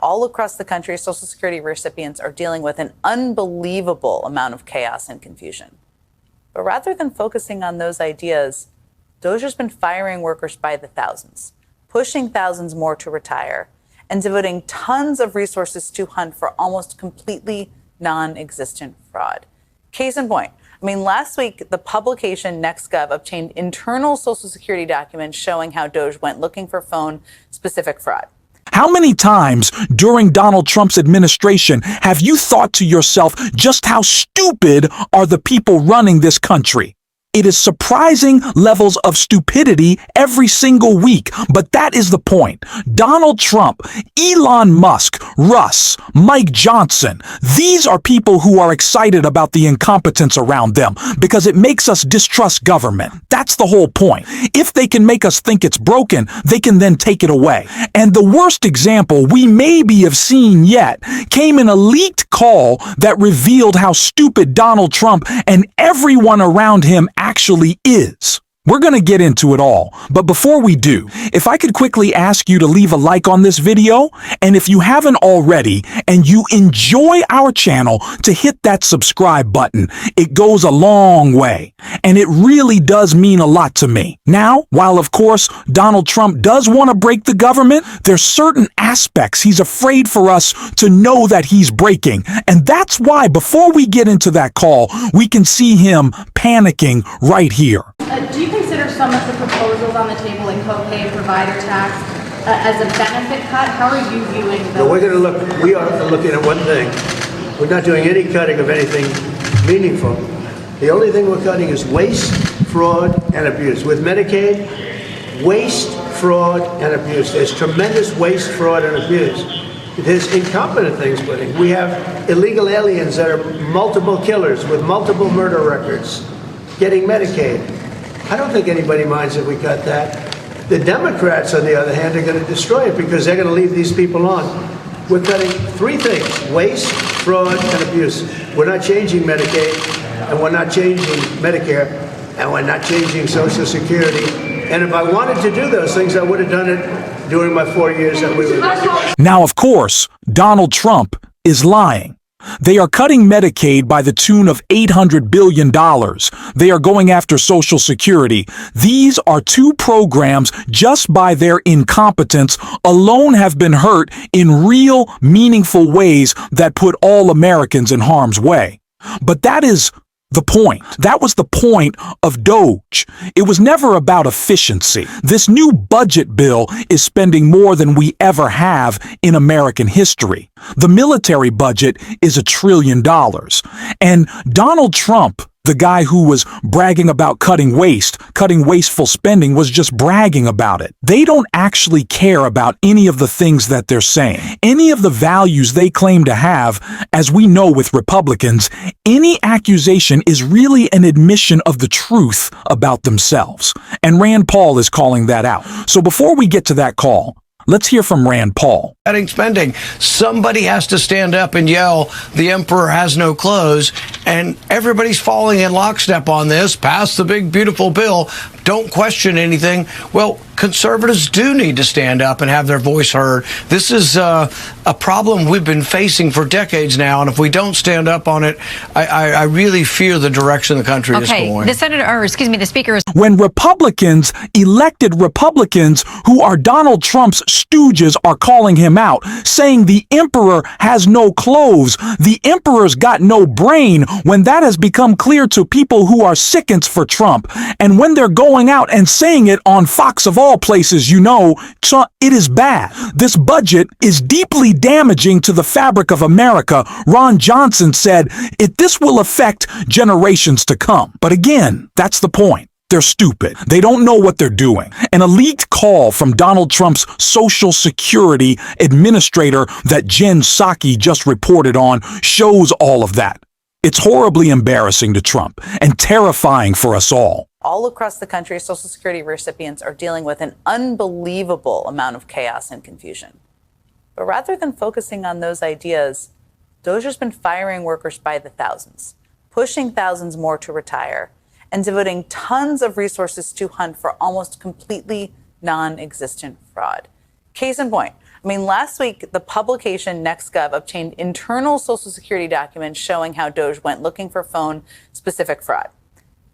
All across the country, Social Security recipients are dealing with an unbelievable amount of chaos and confusion. But rather than focusing on those ideas, Dozier's been firing workers by the thousands, pushing thousands more to retire, and devoting tons of resources to hunt for almost completely non-existent fraud. Case in point, last week, the publication NextGov obtained internal Social Security documents showing how Doge went looking for phone-specific fraud. How many times during Donald Trump's administration have you thought to yourself just how stupid are the people running this country? It is surprising levels of stupidity every single week, but that is the point. Donald Trump, Elon Musk, Russ, Mike Johnson, these are people who are excited about the incompetence around them because it makes us distrust government. That's the whole point. If they can make us think it's broken, they can then take it away. And the worst example we maybe have seen yet came in a leaked call that revealed how stupid Donald Trump and everyone around him actually is. We're going to get into it all, but before we do, if I could quickly ask you to leave a like on this video, and if you haven't already and you enjoy our channel, to hit that subscribe button. It goes a long way, and it really does mean a lot to me. Now, while of course Donald Trump does want to break the government, there's certain aspects he's afraid for us to know that he's breaking, and that's why before we get into that call, we can see him panicking right here. Do you consider some of the proposals on the table in co-pay and provider tax as a benefit cut? How are you viewing those? No, we are looking at one thing. We're not doing any cutting of anything meaningful. The only thing we're cutting is waste, fraud, and abuse. With Medicaid, waste, fraud, and abuse. There's tremendous waste, fraud, and abuse. There's incompetent things put in. We have illegal aliens that are multiple killers with multiple murder records getting Medicaid. I don't think anybody minds if we cut that. The Democrats, on the other hand, are going to destroy it because they're going to leave these people on. We're cutting three things: waste, fraud, and abuse. We're not changing Medicaid, and we're not changing Medicare, and we're not changing Social Security. And if I wanted to do those things, I would have done it during my 4 years that we were. Now, of course, Donald Trump is lying. They are cutting Medicaid by the tune of $800 billion. They are going after Social Security. These are two programs just by their incompetence alone have been hurt in real, meaningful ways that put all Americans in harm's way. But that is the point. That was the point of Doge. It was never about efficiency. This new budget bill is spending more than we ever have in American history. The military budget is $1 trillion. And Donald Trump, the guy who was bragging about cutting wasteful spending, was just bragging about it. They don't actually care about any of the things that they're saying. Any of the values they claim to have, as we know with Republicans, any accusation is really an admission of the truth about themselves. And Rand Paul is calling that out. So before we get to that call, let's hear from Rand Paul. Cutting spending. Somebody has to stand up and yell, the emperor has no clothes, and everybody's falling in lockstep on this. Pass the big, beautiful bill. Don't question anything. Well, conservatives do need to stand up and have their voice heard. This is a problem we've been facing for decades now, and if we don't stand up on it, I really fear the direction the country is going. The speaker is... When Republicans, elected Republicans who are Donald Trump's stooges, are calling him out, saying the emperor has no clothes, the emperor's got no brain, when that has become clear to people who are sickens for Trump, and when they're going out and saying it on Fox of all places, you know, it is bad. This budget is deeply damaging to the fabric of America. Ron Johnson said this will affect generations to come. But again, that's the point. They're stupid. They don't know what they're doing. And a leaked call from Donald Trump's Social Security administrator that Jen Psaki just reported on shows all of that. It's horribly embarrassing to Trump and terrifying for us all. All across the country, Social Security recipients are dealing with an unbelievable amount of chaos and confusion. But rather than focusing on those ideas, Dozier's been firing workers by the thousands, pushing thousands more to retire, and devoting tons of resources to hunt for almost completely non-existent fraud. Case in point, I mean, last week, the publication NextGov obtained internal Social Security documents showing how Doge went looking for phone-specific fraud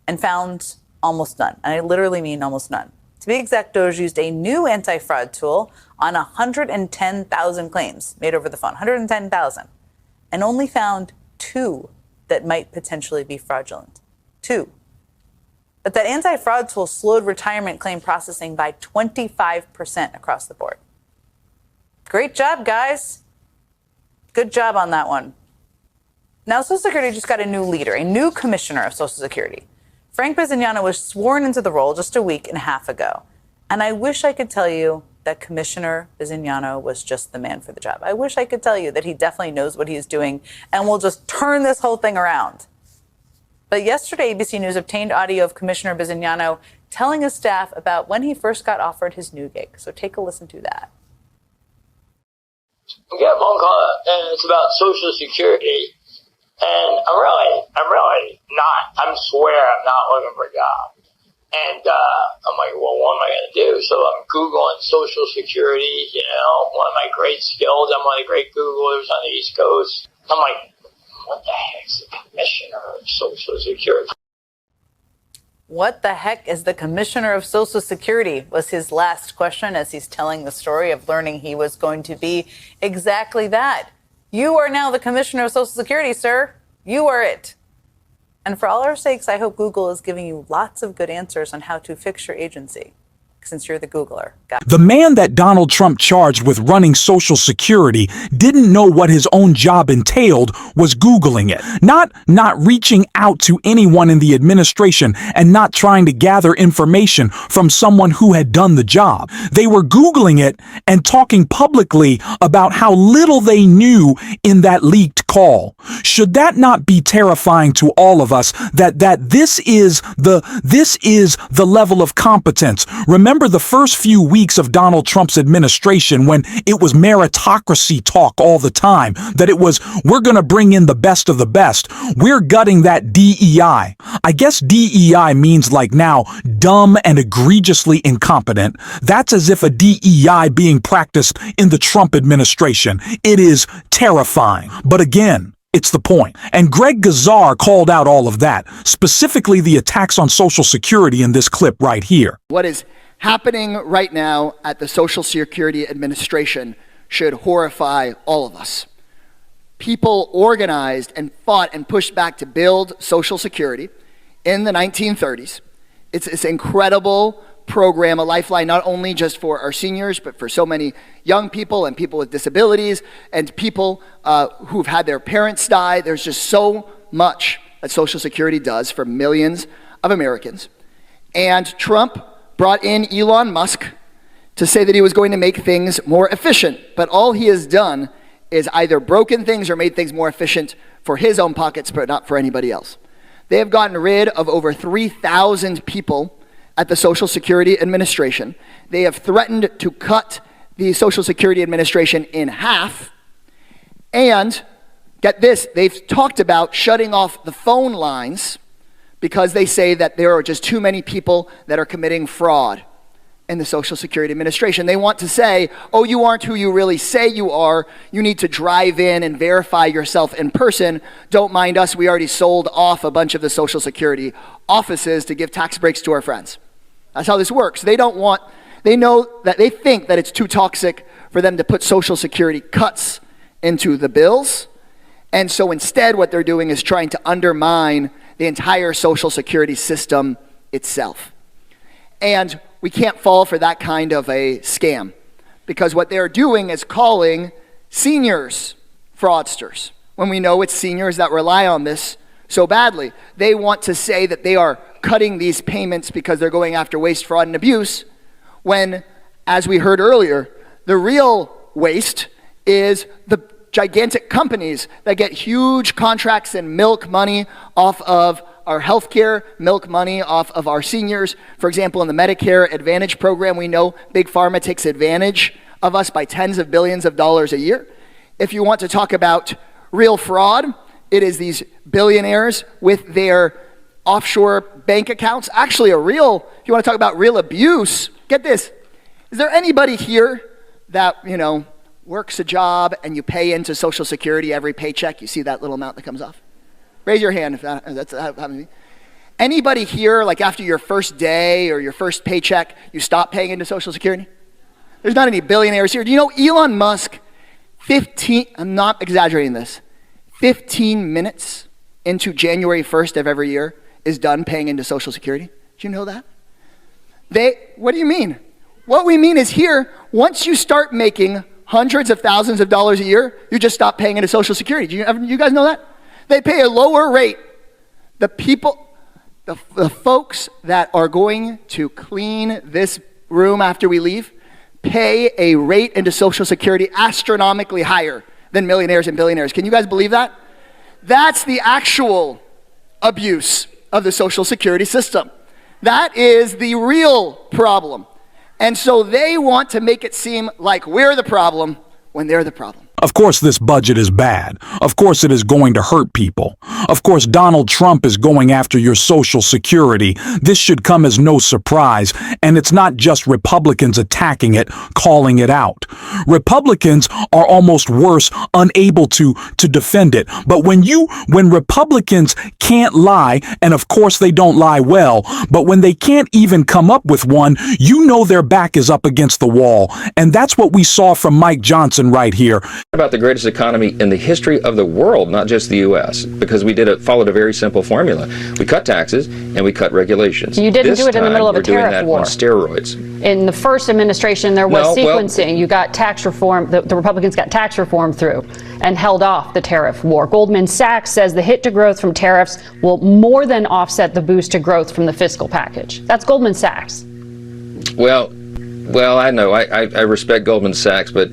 and found almost none. And I literally mean almost none. To be exact, Doge used a new anti-fraud tool on 110,000 claims made over the phone, 110,000, and only found 2 that might potentially be fraudulent. 2. But that anti-fraud tool slowed retirement claim processing by 25% across the board. Great job, guys. Good job on that one. Now, Social Security just got a new leader, a new commissioner of Social Security. Frank Bisognano was sworn into the role just a week and a half ago. And I wish I could tell you that Commissioner Bisognano was just the man for the job. I wish I could tell you that he definitely knows what he's doing and will just turn this whole thing around. But yesterday, ABC News obtained audio of Commissioner Bisognano telling his staff about when he first got offered his new gig. So take a listen to that. I get a phone call, and it's about Social Security. And I'm really not, I swear I'm not looking for a job. And I'm like, well, what am I going to do? So I'm Googling Social Security, one of my great skills. I'm one of the great Googlers on the East Coast. I'm like, what the heck's the commissioner of Social Security? What the heck is the commissioner of Social Security? Was his last question as he's telling the story of learning he was going to be exactly that. You are now the commissioner of Social Security, sir. You are it. And for all our sakes, I hope Google is giving you lots of good answers on how to fix your agency, since you're the Googler. The man that Donald Trump charged with running Social Security didn't know what his own job entailed, was Googling it. Not reaching out to anyone in the administration and not trying to gather information from someone who had done the job. They were Googling it and talking publicly about how little they knew in that leaked call. Should that not be terrifying to all of us that this is the level of competence? Remember the first few weeks of Donald Trump's administration when it was meritocracy talk all the time, that it was, we're going to bring in the best of the best. We're gutting that DEI. I guess DEI means like now dumb and egregiously incompetent. That's as if a DEI being practiced in the Trump administration. It is terrifying. But again, it's the point. And Greg Gazar called out all of that, specifically the attacks on Social Security in this clip right here. What is happening right now at the Social Security Administration should horrify all of us. People organized and fought and pushed back to build Social Security in the 1930s. It's this incredible program, a lifeline not only just for our seniors, but for so many young people and people with disabilities and people who've had their parents die. There's just so much that Social Security does for millions of Americans. And Trump brought in Elon Musk to say that he was going to make things more efficient. But all he has done is either broken things or made things more efficient for his own pockets, but not for anybody else. They have gotten rid of over 3,000 people at the Social Security Administration. They have threatened to cut the Social Security Administration in half. And get this, they've talked about shutting off the phone lines because they say that there are just too many people that are committing fraud in the Social Security Administration. They want to say, oh, you aren't who you really say you are. You need to drive in and verify yourself in person. Don't mind us. We already sold off a bunch of the Social Security offices to give tax breaks to our friends. That's how this works. They know that they think that it's too toxic for them to put Social Security cuts into the bills. And so instead what they're doing is trying to undermine the entire Social Security system itself. And we can't fall for that kind of a scam, because what they're doing is calling seniors fraudsters, when we know it's seniors that rely on this so badly. They want to say that they are cutting these payments because they're going after waste, fraud, and abuse, when, as we heard earlier, the real waste is the gigantic companies that get huge contracts and milk money off of our healthcare, milk money off of our seniors. For example, in the Medicare Advantage program, we know Big Pharma takes advantage of us by tens of billions of dollars a year. If you want to talk about real fraud, it is these billionaires with their offshore bank accounts. Actually, if you want to talk about real abuse, get this. Is there anybody here that, works a job and you pay into Social Security every paycheck? You see that little amount that comes off? Raise your hand if that's happening. Anybody here, like after your first day or your first paycheck, you stop paying into Social Security? There's not any billionaires here. Do you know Elon Musk, I'm not exaggerating this, 15 minutes into January 1st of every year is done paying into Social Security? Do you know that? What do you mean? What we mean is here, once you start making hundreds of thousands of dollars a year, you just stop paying into Social Security. Do you guys know that? They pay a lower rate. The folks that are going to clean this room after we leave pay a rate into Social Security astronomically higher than millionaires and billionaires. Can you guys believe that? That's the actual abuse of the Social Security system. That is the real problem. And so they want to make it seem like we're the problem when they're the problem. Of course, this budget is bad. Of course, it is going to hurt people. Of course, Donald Trump is going after your Social Security. This should come as no surprise. And it's not just Republicans attacking it, calling it out. Republicans are almost worse, unable to defend it. But when Republicans can't lie, and of course they don't lie well, but when they can't even come up with one, you know their back is up against the wall. And that's what we saw from Mike Johnson right here. About the greatest economy in the history of the world, not just the U.S., because we followed a very simple formula. We cut taxes and we cut regulations. You didn't do it in the middle of a tariff war. We're doing that on steroids. In the first administration, there was sequencing. You got tax reform. The Republicans got tax reform through and held off the tariff war. Goldman Sachs says the hit to growth from tariffs will more than offset the boost to growth from the fiscal package. That's Goldman Sachs. Well, I know. I respect Goldman Sachs, but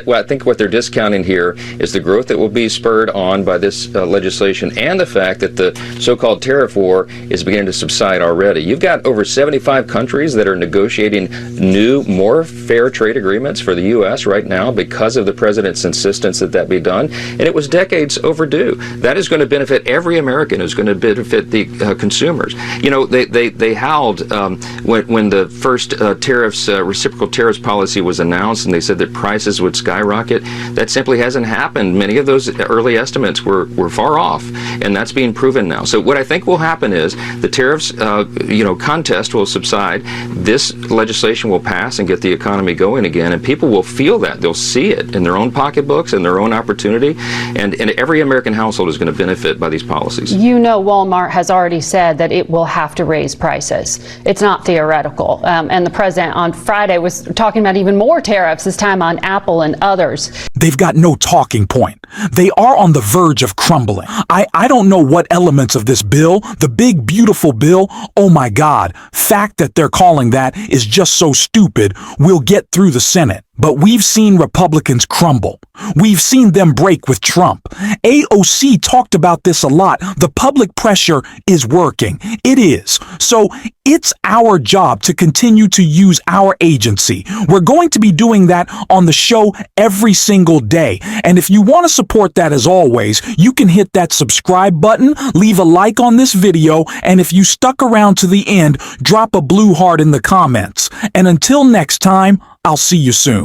I think what they're discounting here is the growth that will be spurred on by this legislation and the fact that the so-called tariff war is beginning to subside already. You've got over 75 countries that are negotiating new, more fair trade agreements for the U.S. right now because of the president's insistence that that be done, and it was decades overdue. That is going to benefit every American. It's going to benefit the consumers. You know, they howled when the first reciprocal tariffs policy was announced, and they said that prices would skyrocket. That simply hasn't happened. Many of those early estimates were far off, and that's being proven now. So what I think will happen is the tariffs, contest will subside. This legislation will pass and get the economy going again, and people will feel that. They'll see it in their own pocketbooks and their own opportunity, and every American household is going to benefit by these policies. You know, Walmart has already said that it will have to raise prices. It's not theoretical. And the president on Friday was talking about even more tariffs, this time on Apple and others. They've got no talking point. They are on the verge of crumbling. I don't know what elements of this bill, the big, beautiful bill, oh my God, fact that they're calling that is just so stupid, will get through the Senate. But we've seen Republicans crumble. We've seen them break with Trump. AOC talked about this a lot. The public pressure is working. It is. So it's our job to continue to use our agency. We're going to be doing that on the show every single day. And if you want to support that, as always, you can hit that subscribe button, leave a like on this video, and if you stuck around to the end, drop a blue heart in the comments. And until next time, I'll see you soon.